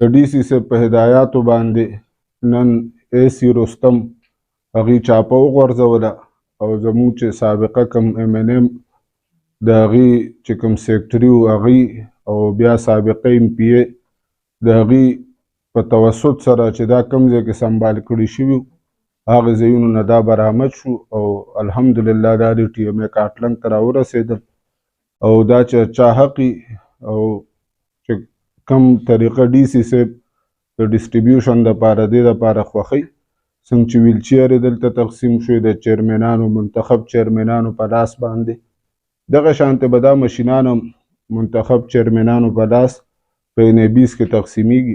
د ډي سي صاحب په هدایاتو باندې نن AC رستم هغې چاپه وغورځوله او زموږ چې سابقه کوم MNM د هغې چې کوم سیکټري و هغې او بیا سابقه MPA د هغې په توسط سره چې دا کوم ځای کې سنبال کړي شوي هغه ځایونو نه دا برآمد شو او الحمدلله دا د TMA کاټلنګ ته راورسېدل او دا چې چا حقي او چې کم طریقه ډي سي صاحب د ډسټریبیوشن دپاره دې دپاره خوښوي څنګه چې ویل چیرې دلته تقسیم شوې د چیرمنانو منتخب چیرمنانو په لاس باندې دغه شانتې به دا مشینان هم منتخب چیرمنانو په لاس په NABs کې تقسیمیږي.